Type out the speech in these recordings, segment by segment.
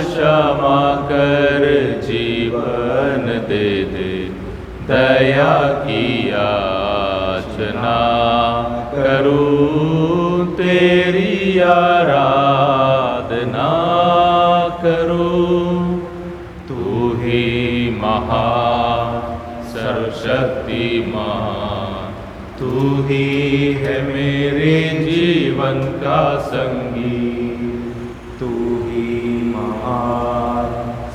क्षमा कर जीवन दे दे, दया की याचना करूं, तेरी आराधना करूं। तू ही महान सर्वशक्तिमान, तू ही है मेरे जीवन का संगी। तू ही महान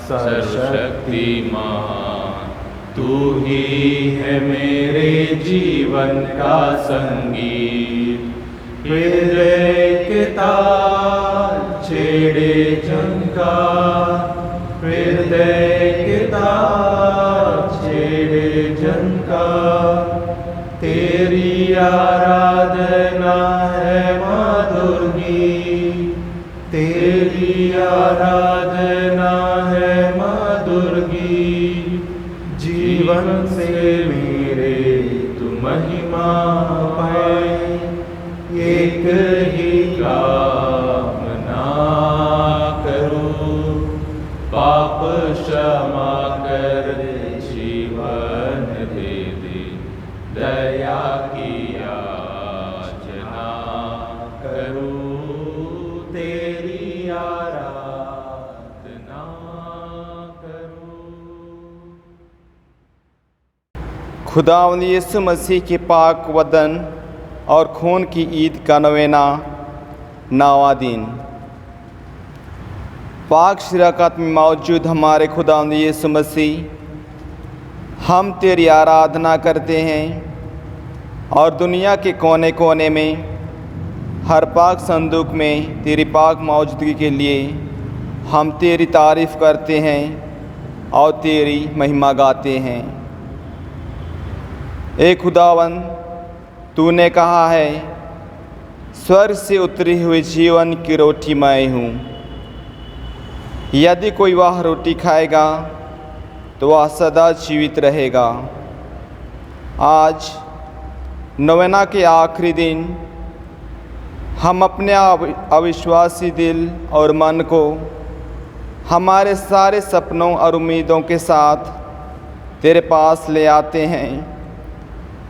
सर्वशक्तिमान, तू ही है मेरे जीवन का संगी। हृदय के तार छेड़े झनकार, हृदय के तार छेड़े झनकार। तेरी आराधना है माधुर्गी, तेरी आराधना है माधुर्गी। जीवन से मेरे तू महिमा पाए, एक ही कामना करूं। पाप क्षमा कर जीवन दे दे, दया की याचना करूं, तेरी आराधना करूं। खुदावंद यीशु मसीह के पाक वदन और खून की ईद का नवेना 9वां दिन। पाक शिराकत में मौजूद हमारे खुदावंद यीशु मसीह, हम तेरी आराधना करते हैं और दुनिया के कोने कोने में हर पाक संदूक में तेरी पाक मौजूदगी के लिए हम तेरी तारीफ़ करते हैं और तेरी महिमा गाते हैं। ए खुदावंद, तूने कहा है, स्वर्ग से उतरी हुई जीवन की रोटी मैं हूँ। यदि कोई वह रोटी खाएगा तो वह सदा जीवित रहेगा। आज नवेना के आखिरी दिन हम अपने अविश्वासी दिल और मन को हमारे सारे सपनों और उम्मीदों के साथ तेरे पास ले आते हैं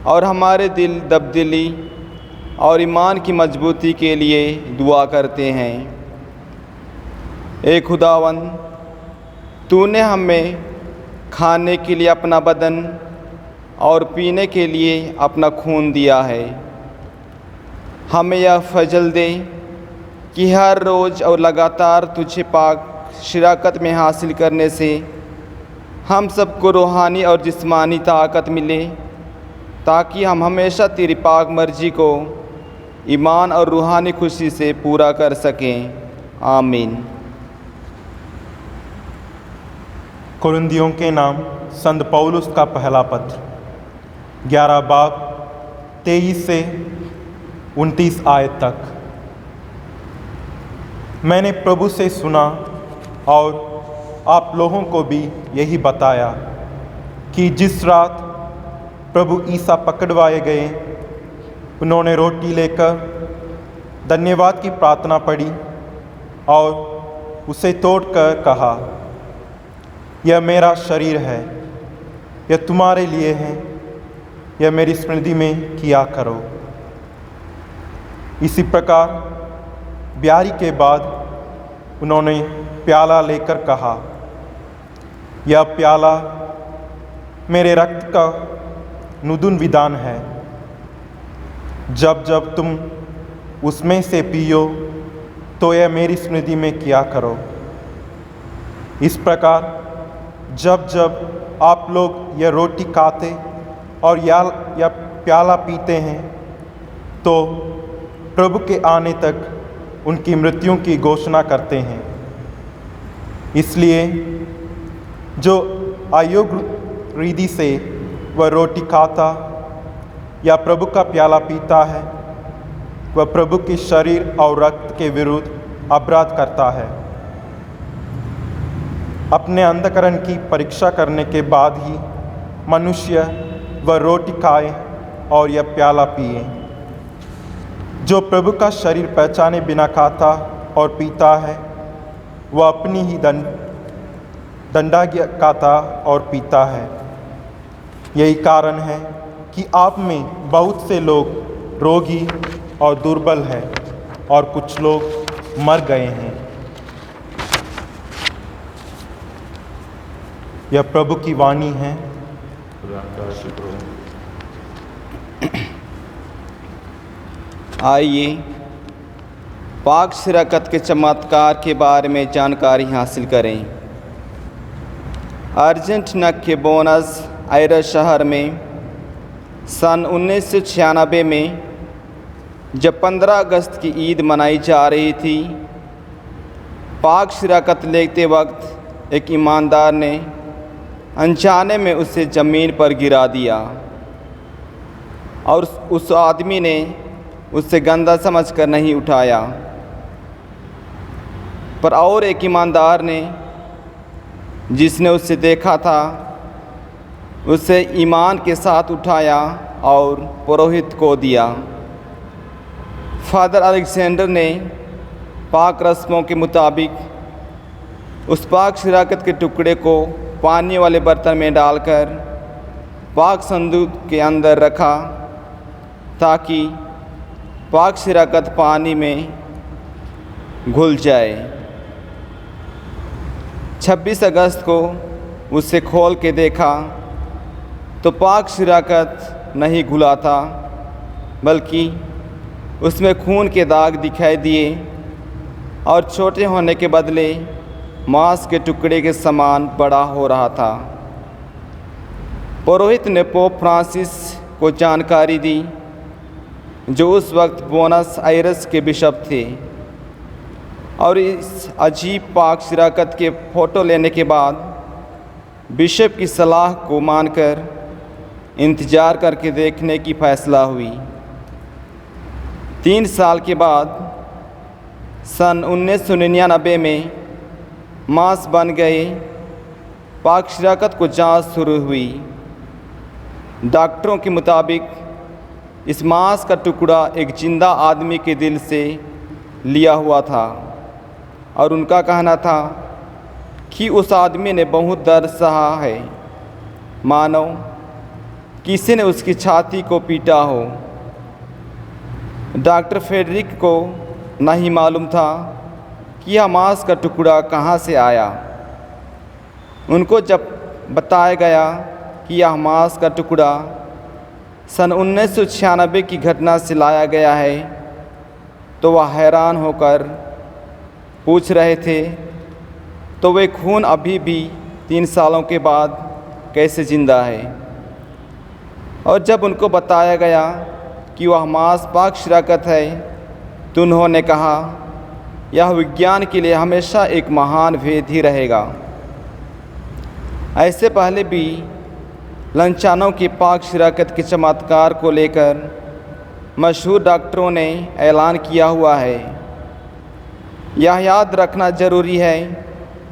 और हमारे दिल तब्दीली और ईमान की मजबूती के लिए दुआ करते हैं। ए खुदावंद, तूने हमें खाने के लिए अपना बदन और पीने के लिए अपना खून दिया है। हमें यह फजल दे कि हर रोज़ और लगातार तुझे पाक शिराकत में हासिल करने से हम सबको रूहानी और जिस्मानी ताकत मिले, ताकि हम हमेशा तेरी पाक मर्जी को ईमान और रूहानी खुशी से पूरा कर सकें। आमीन। कुरिन्थियों के नाम संत पौलुस का पहला पत्र 11 बाब 23 से 29 आयत तक। मैंने प्रभु से सुना और आप लोगों को भी यही बताया कि जिस रात प्रभु ईसा पकड़वाए गए, उन्होंने रोटी लेकर धन्यवाद की प्रार्थना पढ़ी और उसे तोड़कर कहा, यह मेरा शरीर है, यह तुम्हारे लिए है, यह मेरी स्मृति में किया करो। इसी प्रकार ब्यारी के बाद उन्होंने प्याला लेकर कहा, यह प्याला मेरे रक्त का नूतन विधान है। जब जब तुम उसमें से पियो तो यह मेरी स्मृति में किया करो। इस प्रकार जब जब आप लोग यह रोटी खाते और या प्याला पीते हैं तो प्रभु के आने तक उनकी मृत्यु की घोषणा करते हैं। इसलिए जो अयोग्य रीति से वह रोटी खाता या प्रभु का प्याला पीता है, वह प्रभु के शरीर और रक्त के विरुद्ध अपराध करता है। अपने अंतःकरण की परीक्षा करने के बाद ही मनुष्य वह रोटी खाए और यह प्याला पिए। जो प्रभु का शरीर पहचाने बिना खाता और पीता है, वह अपनी ही दंडाज्ञाता और पीता है। यही कारण है कि आप में बहुत से लोग रोगी और दुर्बल हैं और कुछ लोग मर गए हैं। यह प्रभु की वाणी है। खुदा का शुक्र हो। आइए पाक शिरकत के चमत्कार के बारे में जानकारी हासिल करें। अर्जेंटीना के बोनस आयरस शहर में सन 1996 में जब 15 अगस्त की ईद मनाई जा रही थी, पाक शिरकत लेते वक्त एक ईमानदार ने अनजाने में उसे ज़मीन पर गिरा दिया और उस आदमी ने उसे गंदा समझकर नहीं उठाया, पर और एक ईमानदार ने, जिसने उसे देखा था, उसे ईमान के साथ उठाया और पुरोहित को दिया। फादर अलेक्जेंडर ने पाक रस्मों के मुताबिक उस पाक शिरकत के टुकड़े को पानी वाले बर्तन में डालकर पाक संदूक के अंदर रखा ताकि पाक शिरकत पानी में घुल जाए। 26 अगस्त को उसे खोल के देखा तो पाक शिरकत नहीं घुला था, बल्कि उसमें खून के दाग दिखाई दिए और छोटे होने के बदले मांस के टुकड़े के समान बड़ा हो रहा था। पुरोहित ने पोप फ्रांसिस को जानकारी दी, जो उस वक्त बोनस आयरस के बिशप थे, और इस अजीब पाक शिरकत के फ़ोटो लेने के बाद बिशप की सलाह को मानकर इंतज़ार करके देखने की फ़ैसला हुई। 3 साल के बाद सन 1999 में मांस बन गए पाक शिरकत को जांच शुरू हुई। डॉक्टरों के मुताबिक इस मांस का टुकड़ा एक जिंदा आदमी के दिल से लिया हुआ था और उनका कहना था कि उस आदमी ने बहुत दर्द सहा है, मानो किसी ने उसकी छाती को पीटा हो। डॉक्टर फेडरिक को नहीं मालूम था कि यह मांस का टुकड़ा कहाँ से आया। उनको जब बताया गया कि यह मांस का टुकड़ा सन 1996 की घटना से लाया गया है, तो वह हैरान होकर पूछ रहे थे, तो वे खून अभी भी 3 सालों के बाद कैसे जिंदा है। और जब उनको बताया गया कि वह मांस पाक शिरकत है, तो उन्होंने कहा, यह विज्ञान के लिए हमेशा एक महान भेद ही रहेगा। ऐसे पहले भी लंचानों की पाक शिरकत के चमत्कार को लेकर मशहूर डॉक्टरों ने ऐलान किया हुआ है। यह याद रखना ज़रूरी है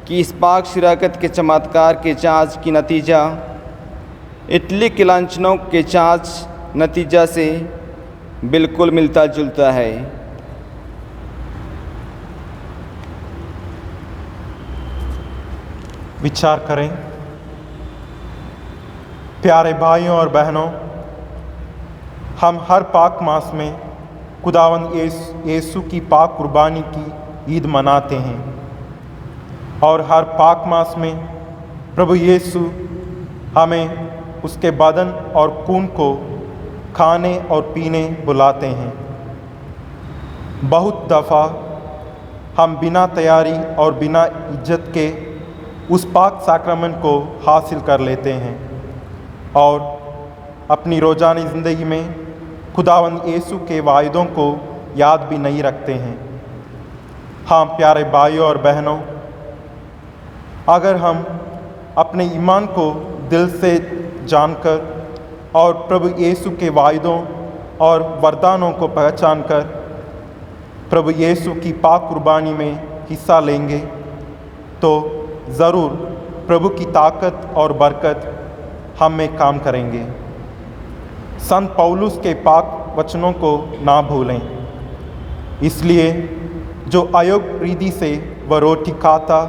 कि इस पाक शिरकत के चमत्कार के जांच की नतीजा इटली के लांछनों के जांच नतीजा से बिल्कुल मिलता जुलता है। विचार करें। प्यारे भाइयों और बहनों, हम हर पाक मास में खुदावंद यीशु की पाक कुर्बानी की ईद मनाते हैं और हर पाक मास में प्रभु यीशु हमें उसके बदन और खून को खाने और पीने बुलाते हैं। बहुत दफ़ा हम बिना तैयारी और बिना इज्जत के उस पाक साक्रामेंट को हासिल कर लेते हैं और अपनी रोज़ाना ज़िंदगी में खुदावंद यीशु के वायदों को याद भी नहीं रखते हैं। हाँ प्यारे भाइयों और बहनों, अगर हम अपने ईमान को दिल से जानकर और प्रभु यीशु के वायदों और वरदानों को पहचानकर प्रभु यीशु की पाक कुर्बानी में हिस्सा लेंगे, तो ज़रूर प्रभु की ताकत और बरकत हम में काम करेंगे। संत पौलुस के पाक वचनों को ना भूलें। इसलिए जो अयोग्य रीति से वह रोटी खाता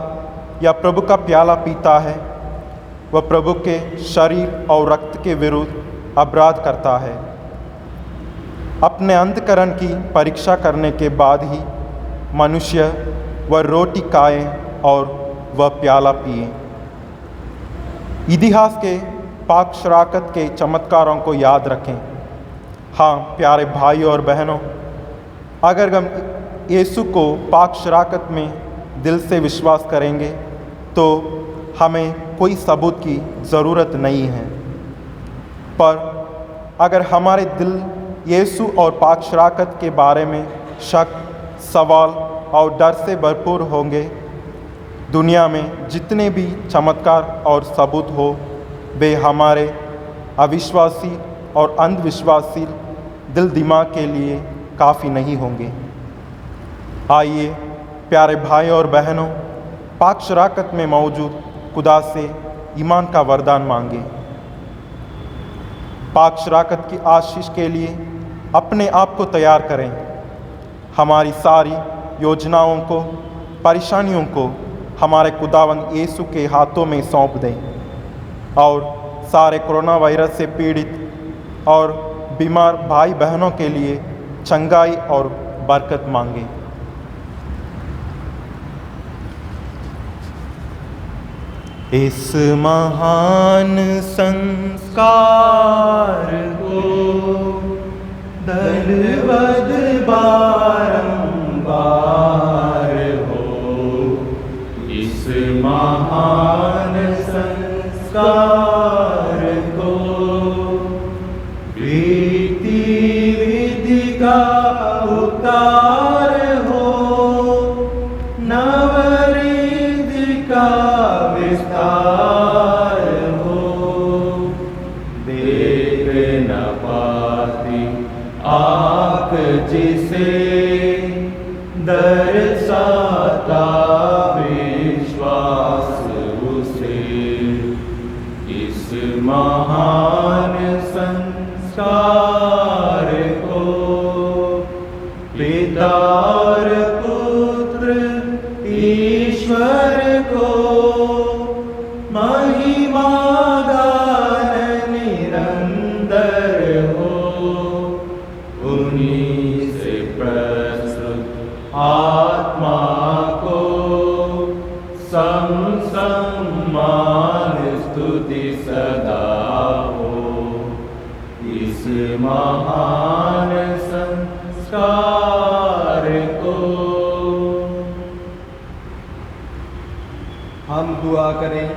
या प्रभु का प्याला पीता है, वह प्रभु के शरीर और रक्त के विरुद्ध अपराध करता है। अपने अंतःकरण की परीक्षा करने के बाद ही मनुष्य वह रोटी खाए और वह प्याला पिए। इतिहास के पाक शराकत के चमत्कारों को याद रखें। हाँ प्यारे भाइयों और बहनों, अगर हम यीशु को पाक शराकत में दिल से विश्वास करेंगे तो हमें कोई सबूत की ज़रूरत नहीं है। पर अगर हमारे दिल यीशु और पाक शराकत के बारे में शक, सवाल और डर से भरपूर होंगे, दुनिया में जितने भी चमत्कार और सबूत हो वे हमारे अविश्वासी और अंधविश्वासी दिल दिमाग के लिए काफ़ी नहीं होंगे। आइए प्यारे भाई और बहनों, पाक शराकत में मौजूद खुदा से ईमान का वरदान मांगे। पाक शराकत की आशीष के लिए अपने आप को तैयार करें। हमारी सारी योजनाओं को, परेशानियों को हमारे खुदावंद यीशु के हाथों में सौंप दें और सारे कोरोना वायरस से पीड़ित और बीमार भाई बहनों के लिए चंगाई और बरकत मांगे। इस महान संस्कार को दलवद बारंबार हो, इस महान संस्कार को रीति विधि का उतार हो, नवरिधि का विस्तार हो, देख न पाती आँख जिसे दर्शाता विश्वास उसे, इस महान संस्कार को पिता और पुत्र ईश्वर को महिमा गान निरंतर हो, उन्हीं से प्रस्तुत आत्मा को सम्मान स्तुति सदा हो, इस महान संस्कार को। हम दुआ करें।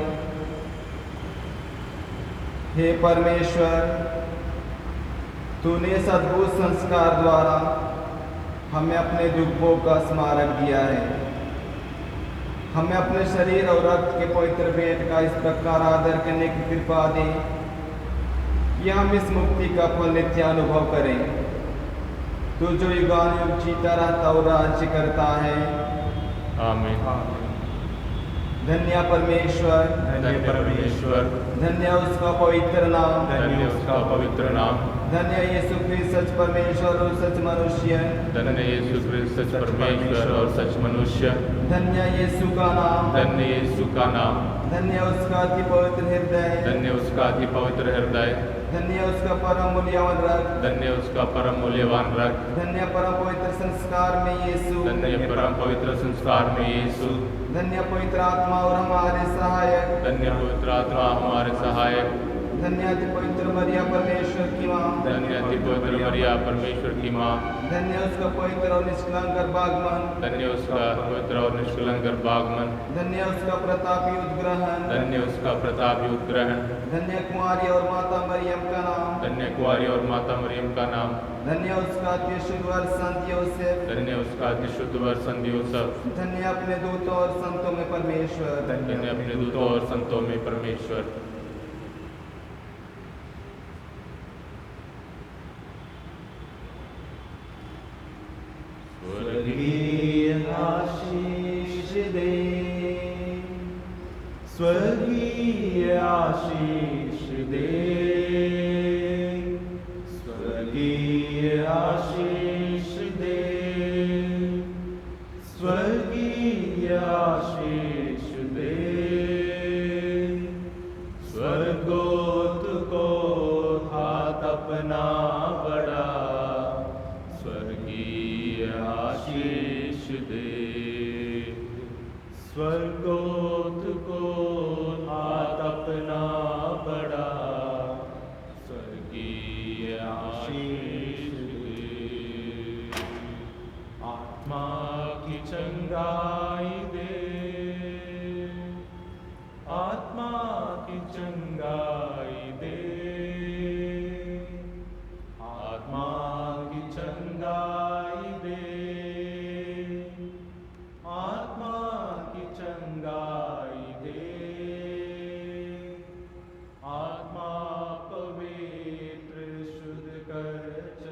हे परमेश्वर, तूने इस अद्भुत संस्कार द्वारा हमें अपने दुखों का स्मारक दिया है। हमें अपने शरीर और रक्त के पवित्र भेंट का इस प्रकार आदर करने की कृपा दे कि हम इस मुक्ति का फल नित्य अनुभव करें। तू जो युगानुयुग जीता रहता और राज्य करता है। आमीन। धन्य परमेश्वर, धन्य परमेश्वर, धन्य उसका पवित्र नाम, धन्य उसका पवित्र नाम, धन्य यीशु ख्रिस्त सच परमेश्वर और सच मनुष्य, धन्य यीशु ख्रिस्त सच परमेश्वर और सच मनुष्य, धन्य यीशु का नाम, धन्य यीशु का नाम, धन्य उसका अति पवित्र हृदय, धन्य उसका अति पवित्र हृदय, धन्य उसका परम मूल्यवान रक्त, धन्य उसका परम मूल्यवान रक्त, धन्य परम पवित्र संस्कार में यीशु, धन्य परम पवित्र संस्कार में यीशु, धन्य पवित्र आत्मा और हमारे सहायक, धन्य पवित्र आत्मा हमारे सहायक, धन्य अति पवित्र मरिया परमेश्वर की माँ, धन्य अति पवित्र मरिया परमेश्वर की माँ, धन्य उसका पवित्र और निष्कलंक गर्भागमन, धन्य उसका पवित्र और निष्कलंक गर्भागमन, धन्य उसका प्रतापी उद्ग्रहण, धन्य उसका प्रतापी उद्ग्रहण, धन्य कुमारी और माता मरियम का नाम, धन्य कुंवारी और माता मरियम का नाम, धन्य उसका अति शुद्ध वर संत योसेफ, धन्य उसका अति शुद्ध वर संत यूसुफ, धन्य अपने दूतों और संतों में परमेश्वर, धन्य अपने दूतों और संतों में परमेश्वर। स्वर्गीय आशीष दे, स्वर्गीय आशीष दे, स्वर्गीय आशीष दे, स्वर्गीय आत्मा की चंगाई दे, आत्मा की चंगाई दे, आत्मा की चंगाई दे, आत्मा पवित्र शुद्ध कर